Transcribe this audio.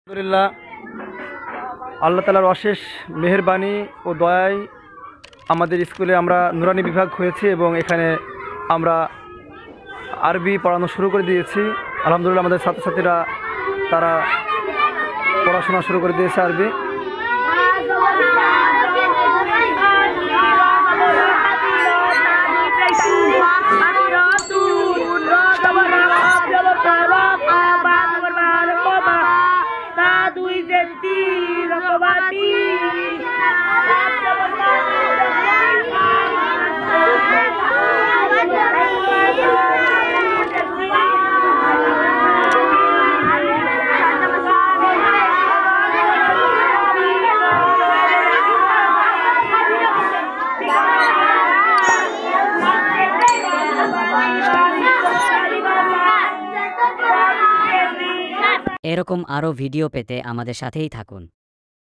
আলহামদুলিল্লাহ, আল্লাহ তাআলার অশেষ মেহেরবানি ও দয়ায় আমাদের স্কুলে আমরা নুরানি বিভাগ হয়েছে এবং এখানে আমরা আরবি পড়ানো শুরু করে দিয়েছি। আলহামদুলিল্লাহ, আমাদের ছাত্রছাত্রীরা তারা পড়াশোনা শুরু করে দিয়েছে আরবি। এরকম আরও ভিডিও পেতে আমাদের সাথেই থাকুন।